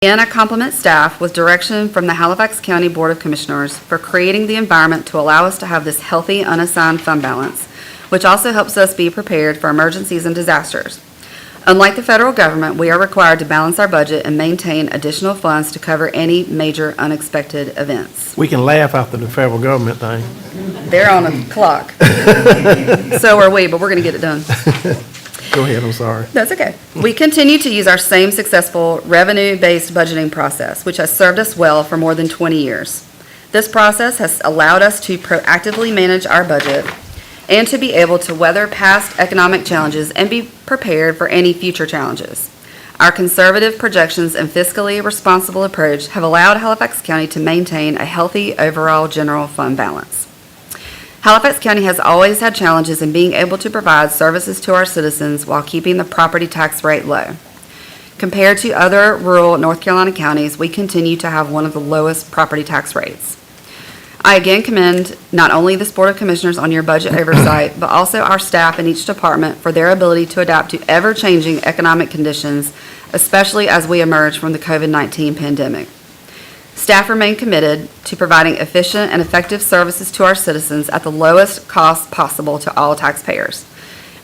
And I compliment staff with direction from the Halifax County Board of Commissioners for creating the environment to allow us to have this healthy, unassigned fund balance, which also helps us be prepared for emergencies and disasters. Unlike the federal government, we are required to balance our budget and maintain additional funds to cover any major unexpected events. We can laugh after the federal government thing. They're on a clock. So are we, but we're going to get it done. Go ahead, I'm sorry. That's okay. We continue to use our same successful revenue-based budgeting process, which has served us well for more than 20 years. This process has allowed us to proactively manage our budget and to be able to weather past economic challenges and be prepared for any future challenges. Our conservative projections and fiscally responsible approach have allowed Halifax County to maintain a healthy overall general fund balance. Halifax County has always had challenges in being able to provide services to our citizens while keeping the property tax rate low. Compared to other rural North Carolina counties, we continue to have one of the lowest property tax rates. I again commend not only this Board of Commissioners on your budget oversight, but also our staff in each department for their ability to adapt to ever-changing economic conditions, especially as we emerge from the COVID-19 pandemic. Staff remain committed to providing efficient and effective services to our citizens at the lowest cost possible to all taxpayers.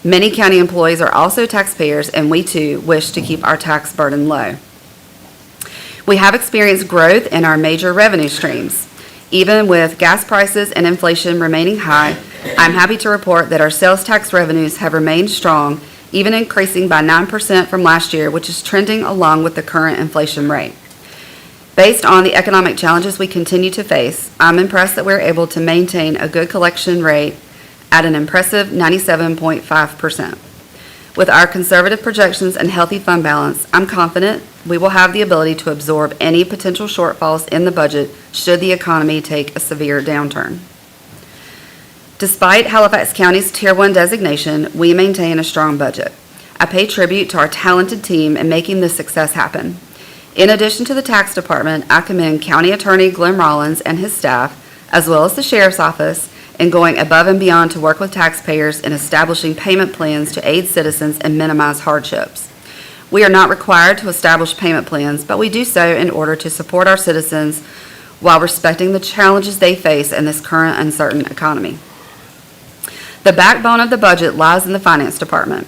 Many county employees are also taxpayers, and we too wish to keep our tax burden low. We have experienced growth in our major revenue streams. Even with gas prices and inflation remaining high, I'm happy to report that our sales tax revenues have remained strong, even increasing by 9% from last year, which is trending along with the current inflation rate. Based on the economic challenges we continue to face, I'm impressed that we're able to maintain a good collection rate at an impressive 97.5%. With our conservative projections and healthy fund balance, I'm confident we will have the ability to absorb any potential shortfalls in the budget should the economy take a severe downturn. Despite Halifax County's Tier 1 designation, we maintain a strong budget. I pay tribute to our talented team in making this success happen. In addition to the tax department, I commend County Attorney Glenn Rollins and his staff, as well as the Sheriff's Office, in going above and beyond to work with taxpayers in establishing payment plans to aid citizens and minimize hardships. We are not required to establish payment plans, but we do so in order to support our citizens while respecting the challenges they face in this current uncertain economy. The backbone of the budget lies in the Finance Department.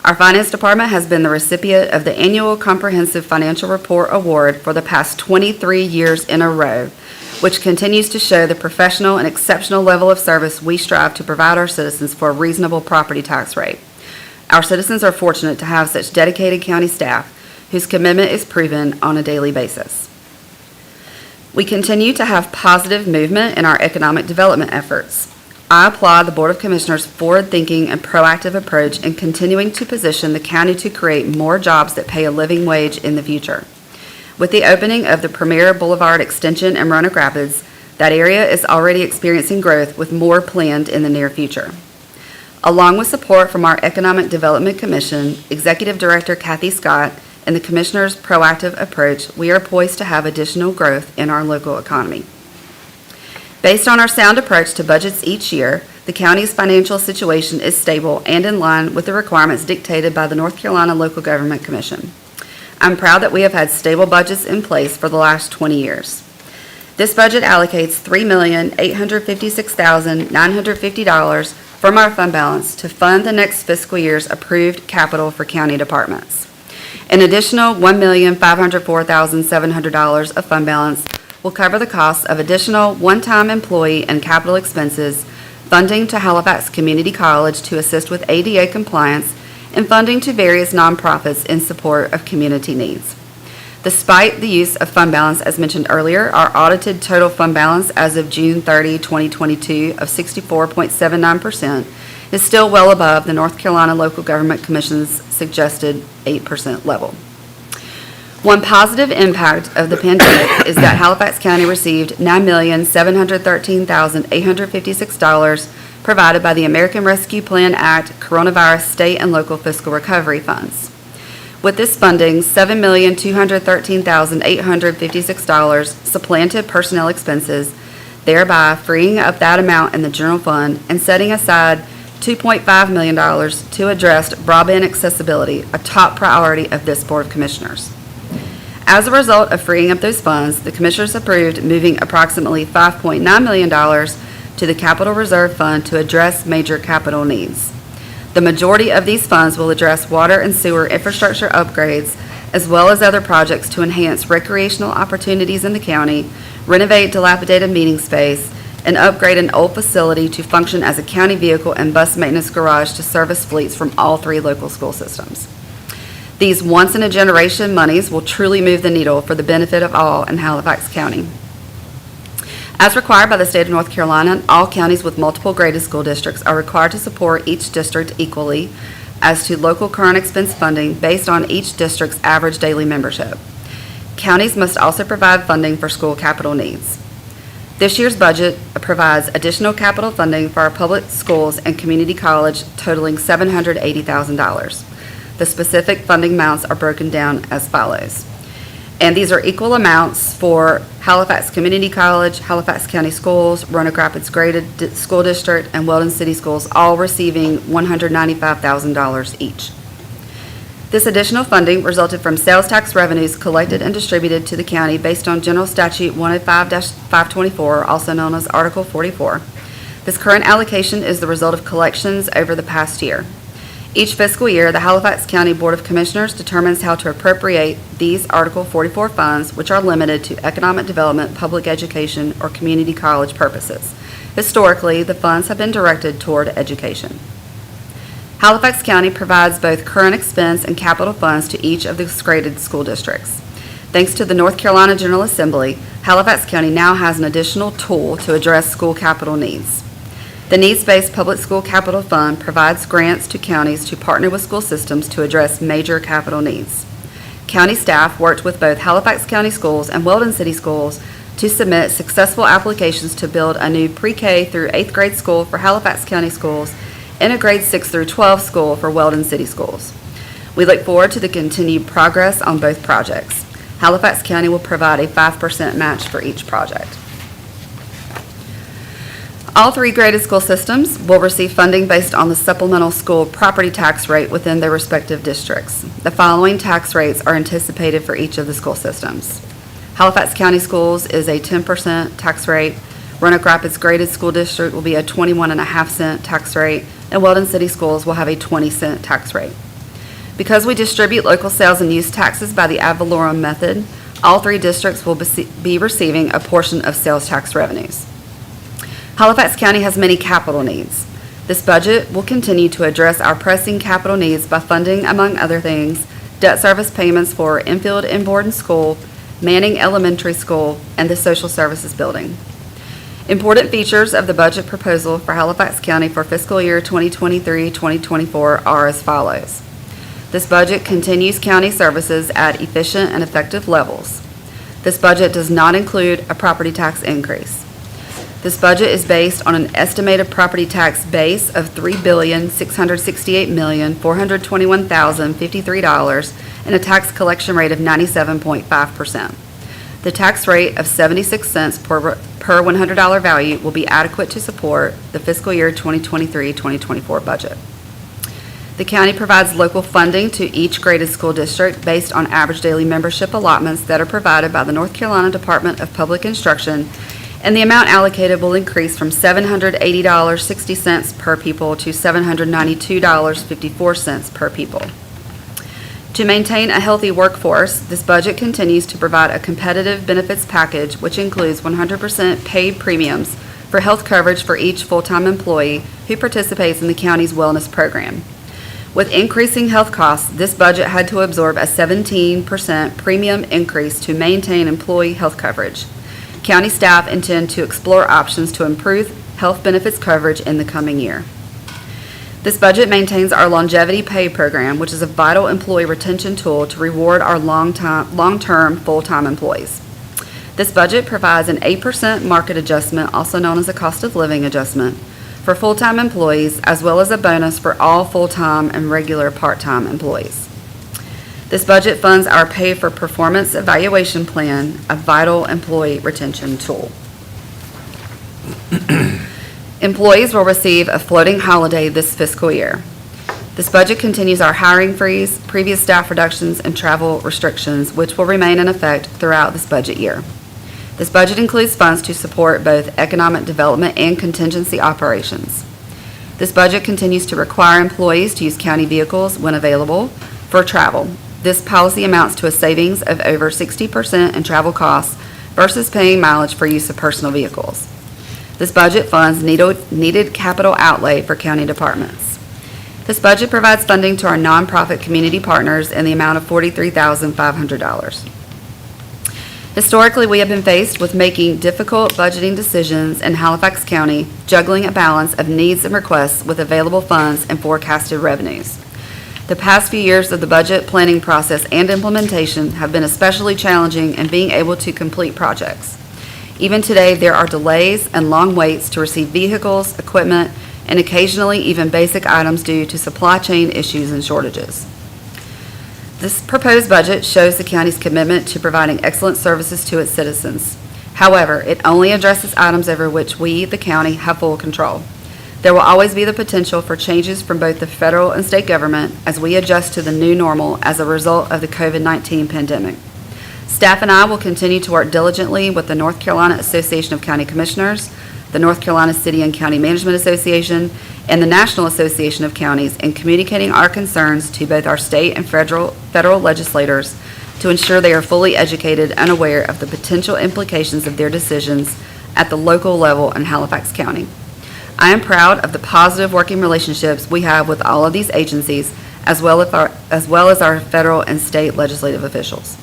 Our Finance Department has been the recipient of the Annual Comprehensive Financial Report Award for the past 23 years in a row, which continues to show the professional and exceptional level of service we strive to provide our citizens for a reasonable property tax rate. Our citizens are fortunate to have such dedicated county staff whose commitment is proven on a daily basis. We continue to have positive movement in our economic development efforts. I applaud the Board of Commissioners' forward-thinking and proactive approach in continuing to position the county to create more jobs that pay a living wage in the future. With the opening of the Premier Boulevard Extension in Roanoke Rapids, that area is already experiencing growth with more planned in the near future. Along with support from our Economic Development Commission, Executive Director Kathy Scott, and the Commissioner's proactive approach, we are poised to have additional growth in our local economy. Based on our sound approach to budgets each year, the county's financial situation is stable and in line with the requirements dictated by the North Carolina Local Government Commission. I'm proud that we have had stable budgets in place for the last 20 years. This budget allocates $3,856,950 from our fund balance to fund the next fiscal year's approved capital for county departments. An additional $1,504,700 of fund balance will cover the costs of additional one-time employee and capital expenses, funding to Halifax Community College to assist with ADA compliance, and funding to various nonprofits in support of community needs. Despite the use of fund balance, as mentioned earlier, our audited total fund balance as of June 30, 2022 of 64.79% is still well above the North Carolina Local Government Commission's suggested 8% level. One positive impact of the pandemic is that Halifax County received $9,713,856 provided by the American Rescue Plan Act Coronavirus State and Local Fiscal Recovery Funds. With this funding, $7,213,856 supplanted personnel expenses, thereby freeing up that amount in the general fund and setting aside $2.5 million to address broadband accessibility, a top priority of this Board of Commissioners. As a result of freeing up those funds, the Commissioners approved moving approximately $5.9 million to the Capital Reserve Fund to address major capital needs. The majority of these funds will address water and sewer infrastructure upgrades, as well as other projects to enhance recreational opportunities in the county, renovate dilapidated meeting space, and upgrade an old facility to function as a county vehicle and bus maintenance garage to service fleets from all 3 local school systems. These once-in-a-generation monies will truly move the needle for the benefit of all in Halifax County. As required by the state of North Carolina, all counties with multiple graded school districts are required to support each district equally as to local current expense funding based on each district's average daily membership. Counties must also provide funding for school capital needs. This year's budget provides additional capital funding for our public schools and community college totaling $780,000. The specific funding amounts are broken down as follows. And these are equal amounts for Halifax Community College, Halifax County Schools, Roanoke Rapids Graded School District, and Weldon City Schools, all receiving $195,000 each. This additional funding resulted from sales tax revenues collected and distributed to the county based on General Statute 105-524, also known as Article 44. This current allocation is the result of collections over the past year. Each fiscal year, the Halifax County Board of Commissioners determines how to appropriate these Article 44 funds, which are limited to economic development, public education, or community college purposes. Historically, the funds have been directed toward education. Halifax County provides both current expense and capital funds to each of the graded school districts. Thanks to the North Carolina General Assembly, Halifax County now has an additional tool to address school capital needs. The Needs-Based Public School Capital Fund provides grants to counties to partner with school systems to address major capital needs. County staff worked with both Halifax County Schools and Weldon City Schools to submit successful applications to build a new pre-K through 8th grade school for Halifax County Schools and a grade 6 through 12 school for Weldon City Schools. We look forward to the continued progress on both projects. Halifax County will provide a 5% match for each project. All 3 graded school systems will receive funding based on the supplemental school property tax rate within their respective districts. The following tax rates are anticipated for each of the school systems. Halifax County Schools is a 10% tax rate. Roanoke Rapids Graded School District will be a 21.5-cent tax rate, and Weldon City Schools will have a 20-cent tax rate. Because we distribute local sales and use taxes by the ad valorem method, all 3 districts will be receiving a portion of sales tax revenues. Halifax County has many capital needs. This budget will continue to address our pressing capital needs by funding, among other things, debt service payments for infield and Borden School, Manning Elementary School, and the Social Services Building. Important features of the budget proposal for Halifax County for fiscal year 2023-2024 are as follows. This budget continues county services at efficient and effective levels. This budget does not include a property tax increase. This budget is based on an estimated property tax base of $3,668,421,053 and a tax collection rate of 97.5%. The tax rate of 76 cents per $100 value will be adequate to support the fiscal year 2023-2024 budget. The county provides local funding to each graded school district based on average daily membership allotments that are provided by the North Carolina Department of Public Instruction, and the amount allocated will increase from $780.60 per pupil to $792.54 per pupil. To maintain a healthy workforce, this budget continues to provide a competitive benefits package which includes 100% paid premiums for health coverage for each full-time employee who participates in the county's wellness program. With increasing health costs, this budget had to absorb a 17% premium increase to maintain employee health coverage. County staff intend to explore options to improve health benefits coverage in the coming year. This budget maintains our longevity pay program, which is a vital employee retention tool to reward our long-term full-time employees. This budget provides an 8% market adjustment, also known as a cost of living adjustment, for full-time employees, as well as a bonus for all full-time and regular part-time employees. This budget funds our Pay for Performance Evaluation Plan, a vital employee retention tool. Employees will receive a floating holiday this fiscal year. This budget continues our hiring freeze, previous staff reductions, and travel restrictions, which will remain in effect throughout this budget year. This budget includes funds to support both economic development and contingency operations. This budget continues to require employees to use county vehicles when available for travel. This policy amounts to a savings of over 60% in travel costs versus paying mileage for use of personal vehicles. This budget funds needed capital outlay for county departments. This budget provides funding to our nonprofit community partners in the amount of $43,500. Historically, we have been faced with making difficult budgeting decisions in Halifax County, juggling a balance of needs and requests with available funds and forecasted revenues. The past few years of the budget planning process and implementation have been especially challenging in being able to complete projects. Even today, there are delays and long waits to receive vehicles, equipment, and occasionally even basic items due to supply chain issues and shortages. This proposed budget shows the county's commitment to providing excellent services to its citizens. However, it only addresses items over which we, the county, have full control. There will always be the potential for changes from both the federal and state government as we adjust to the new normal as a result of the COVID-19 pandemic. Staff and I will continue to work diligently with the North Carolina Association of County Commissioners, the North Carolina City and County Management Association, and the National Association of Counties in communicating our concerns to both our state and federal legislators to ensure they are fully educated and aware of the potential implications of their decisions at the local level in Halifax County. I am proud of the positive working relationships we have with all of these agencies, as well as our federal and state legislative officials.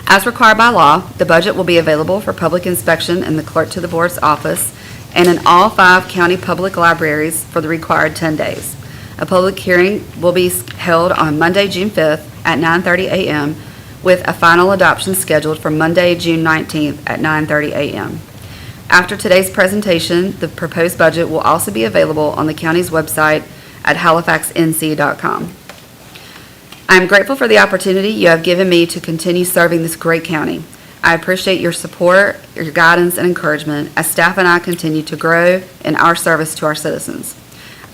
As required by law, the budget will be available for public inspection in the Clerk to the Board's office and in all 5 county public libraries for the required 10 days. A public hearing will be held on Monday, June 5th at 9:30 a.m. with a final adoption scheduled for Monday, June 19th at 9:30 a.m. After today's presentation, the proposed budget will also be available on the county's website at halifaxnc.com. I am grateful for the opportunity you have given me to continue serving this great county. I appreciate your support, your guidance, and encouragement as staff and I continue to grow in our service to our citizens.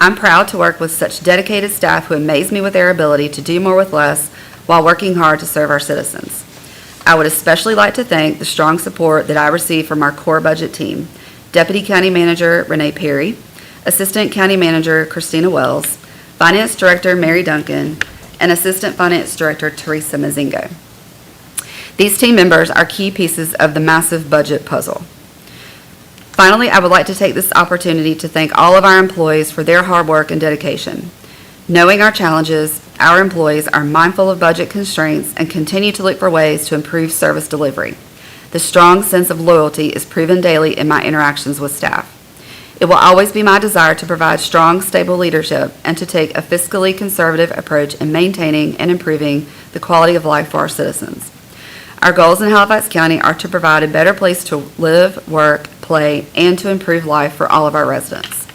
I'm proud to work with such dedicated staff who amaze me with their ability to do more with less while working hard to serve our citizens. I would especially like to thank the strong support that I receive from our core budget team, Deputy County Manager Renee Perry, Assistant County Manager Christina Wells, Finance Director Mary Duncan, and Assistant Finance Director Teresa Mazingo. These team members are key pieces of the massive budget puzzle. Finally, I would like to take this opportunity to thank all of our employees for their hard work and dedication. Knowing our challenges, our employees are mindful of budget constraints and continue to look for ways to improve service delivery. The strong sense of loyalty is proven daily in my interactions with staff. It will always be my desire to provide strong, stable leadership and to take a fiscally conservative approach in maintaining and improving the quality of life for our citizens. Our goals in Halifax County are to provide a better place to live, work, play, and to improve life for all of our residents.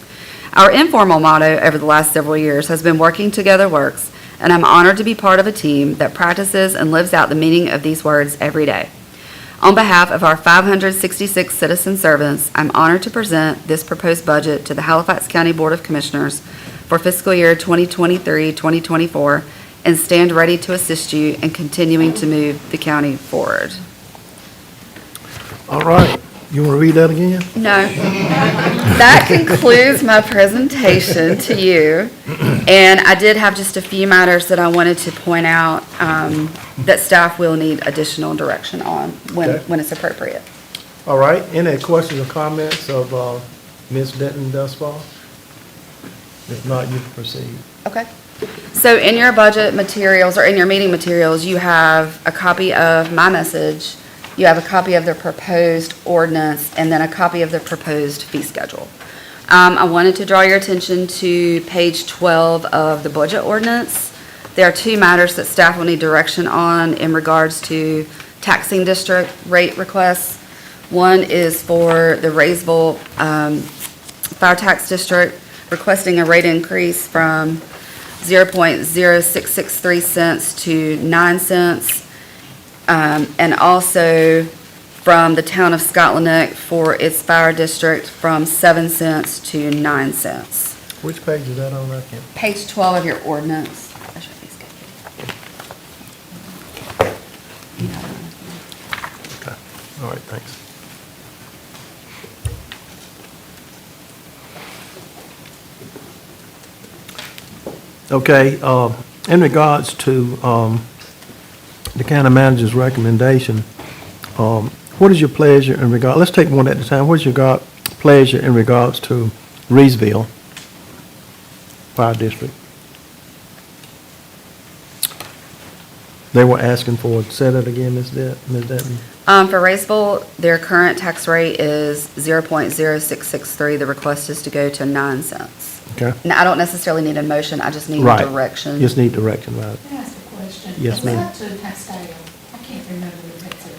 Our informal motto over the last several years has been "Working Together Works," and I'm honored to be part of a team that practices and lives out the meaning of these words every day. On behalf of our 566 citizen servants, I'm honored to present this proposed budget to the Halifax County Board of Commissioners for fiscal year 2023-2024 and stand ready to assist you in continuing to move the county forward. All right. You want to read that again? No. That concludes my presentation to you. And I did have just a few matters that I wanted to point out that staff will need additional direction on when it's appropriate. All right. Any questions or comments of Ms. Denton thus far? If not, you can proceed. Okay. So in your budget materials or in your meeting materials, you have a copy of my message, you have a copy of the proposed ordinance, and then a copy of the proposed fee schedule. I wanted to draw your attention to page 12 of the budget ordinance. There are 2 matters that staff will need direction on in regards to taxing district rate requests. One is for the Raysville Fire Tax District requesting a rate increase from 0.0663 cents to 9 cents, and also from the town of Scotland Neck for its fire district from 7 cents to 9 cents. Which page is that on? I can't. Page 12 of your ordinance. I should be skipping. You have it. Okay, all right, thanks. Okay, in regards to the county manager's recommendation, what is your pleasure in regard, let's take one at a time. What is your pleasure in regards to Reesville Fire District? They were asking for, say that again, Ms. Denton? For Raceville, their current tax rate is 0.0663. The request is to go to 9 cents. Okay. Now, I don't necessarily need a motion, I just need Right. direction. Just need direction, right? Can I ask a question? Yes, ma'am. Is that to staff? I can't remember the exact name.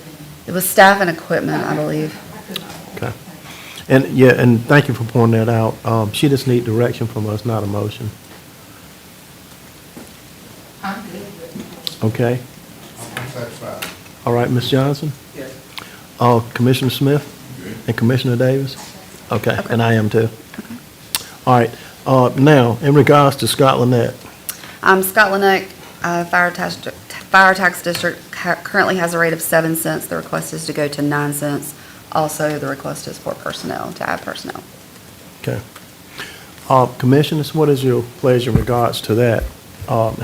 It was staff and equipment, I believe. I could not. Okay. And, yeah, and thank you for pointing that out. She just need direction from us, not a motion. I'm good with it. Okay? I'm satisfied. All right, Ms. Johnson? Yes. Commissioner Smith? And Commissioner Davis? Okay, and I am too. All right, now, in regards to Scotland Neck, Scotland Neck Fire Tax District currently has a rate of 7 cents. The request is to go to 9 cents. Also, the request is for personnel, to add personnel. okay. Commissioners, what is your pleasure in regards to that?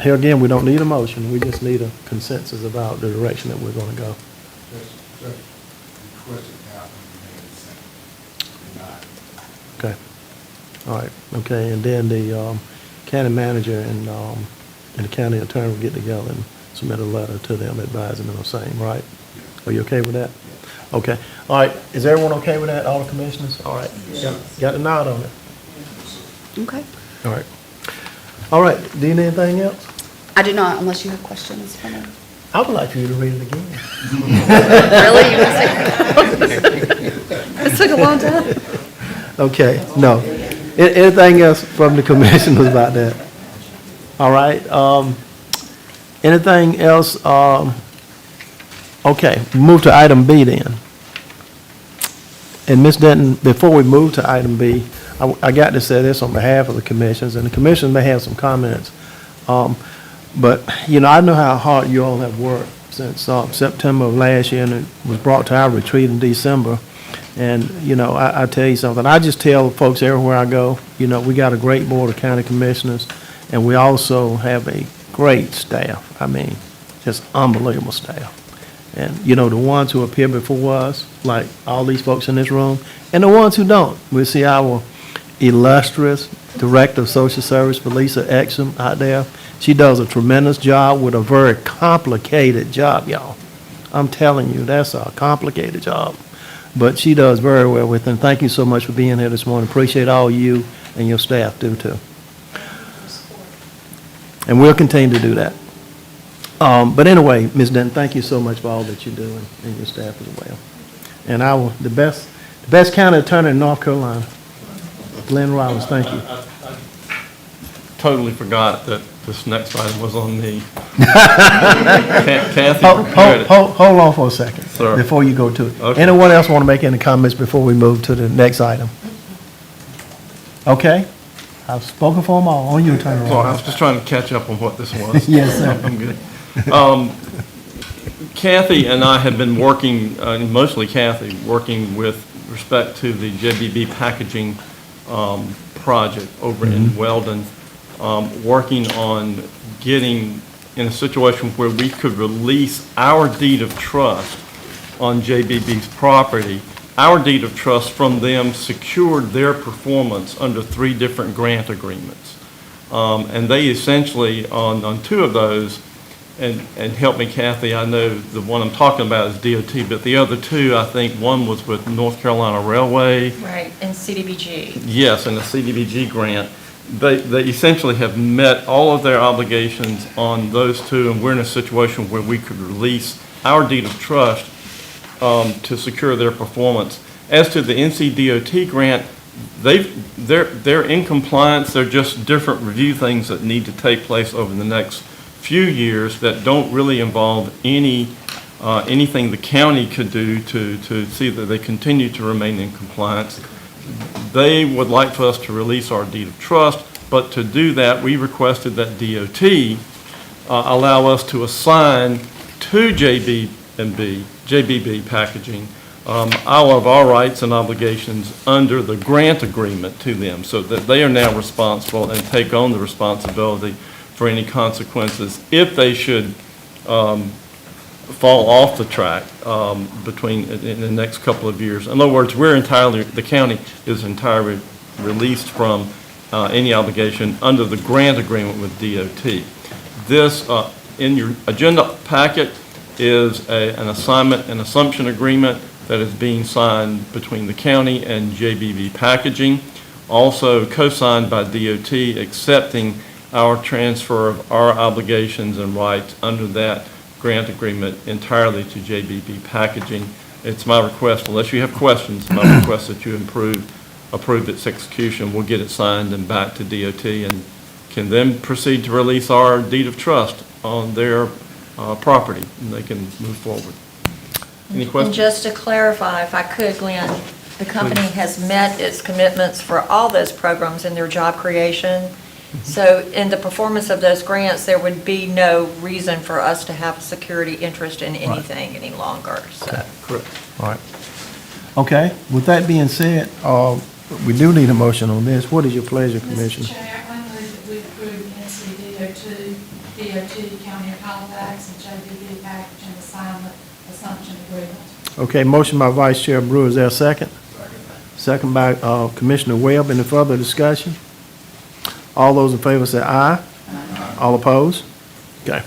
Here again, we don't need a motion, we just need a consensus about the direction that we're gonna go. Just requested now from the mayor to Okay. All right, okay, and then the county manager and the county attorney will get together and submit a letter to them advising them the same, right? Are you okay with that? Okay, all right, is everyone okay with that, all the commissioners? All right, got a nod on it. Okay. All right. All right, do you need anything else? I do not, unless you have questions for me. I would like for you to read it again. Really? You want to say- It took a long time. Okay, no. Anything else from the commissioners about that? All right, anything else? Okay, move to item B then. And Ms. Denton, before we move to item B, I got to say this on behalf of the commissioners, and the commissioners may have some comments. But, you know, I know how hard you all have worked since September of last year, and it was brought to our retreat in December. And, you know, I tell you something, I just tell folks everywhere I go, you know, we got a great board of county commissioners, and we also have a great staff. I mean, just unbelievable staff. And, you know, the ones who appear before us, like all these folks in this room, and the ones who don't. We see our illustrious Director of Social Service, Felisa Exum, out there. She does a tremendous job with a very complicated job, y'all. I'm telling you, that's a complicated job. But she does very well with it. And thank you so much for being here this morning. Appreciate all you and your staff do too. And we'll continue to do that. But anyway, Ms. Denton, thank you so much for all that you do and your staff as well. And the best county attorney in North Carolina, Glenn Rollins, thank you. I totally forgot that this next item was on me. Kathy prepared it. Hold on for a second. Sir. Before you go to it. Okay. Anyone else want to make any comments before we move to the next item? Okay? I've spoken for them all. On you, Attorney Sorry, I was Rollins. just trying to catch up on what this was. Yes, sir. I'm good. Kathy and I have been working, mostly Kathy, working with respect to the JBB packaging project over in Weldon, working on getting in a situation where we could release our deed of trust on JBB's property. Our deed of trust from them secured their performance under 3 different grant agreements. And they essentially, on 2 of those, and help me, Kathy, I know the one I'm talking about is DOT, but the other 2, I think one was with North Carolina Railway. Right, and CDBG. Yes, and the CDBG grant. They essentially have met all of their obligations on those 2, and we're in a situation where we could release our deed of trust to secure their performance. As to the NCDOT grant, they're in compliance. They're just different review things that need to take place over the next few years that don't really involve anything the county could do to see that they continue to remain in compliance. They would like for us to release our deed of trust. But to do that, we requested that DOT allow us to assign to JBB Packaging, all of our rights and obligations under the grant agreement to them, so that they are now responsible and take on the responsibility for any consequences if they should fall off the track in the next couple of years. In other words, the county is entirely released from any obligation under the grant agreement with DOT. This, in your agenda packet, is an assumption agreement that is being signed between the county and JBB Packaging, also co-signed by DOT, accepting our transfer of our obligations and rights under that grant agreement entirely to JBB Packaging. It's my request, unless you have questions, my request that you approve its execution. We'll get it signed and back to DOT and can then proceed to release our deed of trust on their property, and they can move forward. Any And questions? just to clarify, if I could, Glenn, the company has met its commitments for all those programs in their job creation. So in the performance of those grants, there would be no reason for us to have a security interest in anything any longer, so. Correct. All right. Okay, with that being said, we do need a motion on this. What is your pleasure, Commissioner? Mr. Chair, I move that we approve NC DOT, County of Halifax, and JBB Packaging assignment assumption agreement. Okay, motion by Vice Chair Brewer, is there a second? Second by Commissioner Webb. Any further discussion? All those in favor say aye. All opposed? Okay.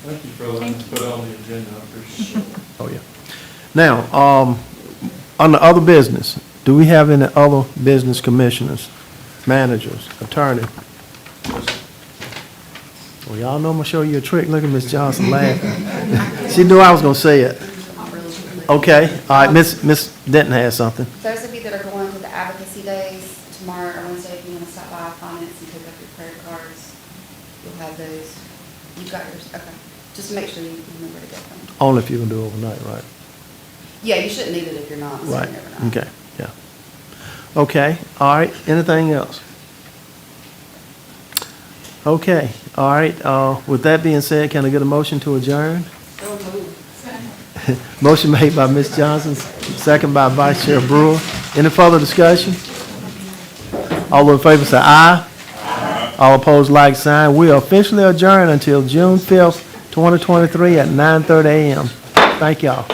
Thank you for letting us put it on the agenda. I appreciate it. Oh, yeah. Now, under other business, do we have any other business commissioners, managers, attorney? Well, y'all know I'm gonna show you a trick. Look at Ms. Johnson laughing. She knew I was gonna say it. Okay, all right, Ms. Denton has something. Those of you that are going to the advocacy days tomorrow or Wednesday, if you want to stop by Finance and pick up your credit cards, you'll have those. You've got yours, okay. Just make sure you remember to get them. Only if you can do overnight, right? Yeah, you shouldn't need it if you're not. so Right, you never know. okay, yeah. Okay, all right, anything else? Okay, all right, with that being said, can I get a motion to adjourn? So moved. Motion made by Ms. Johnson, second by Vice Chair Brewer. Any further discussion? All those in favor say aye. All opposed, like sign. We are officially adjourned until June 5th, 2023 at 9:30 a.m. Thank y'all.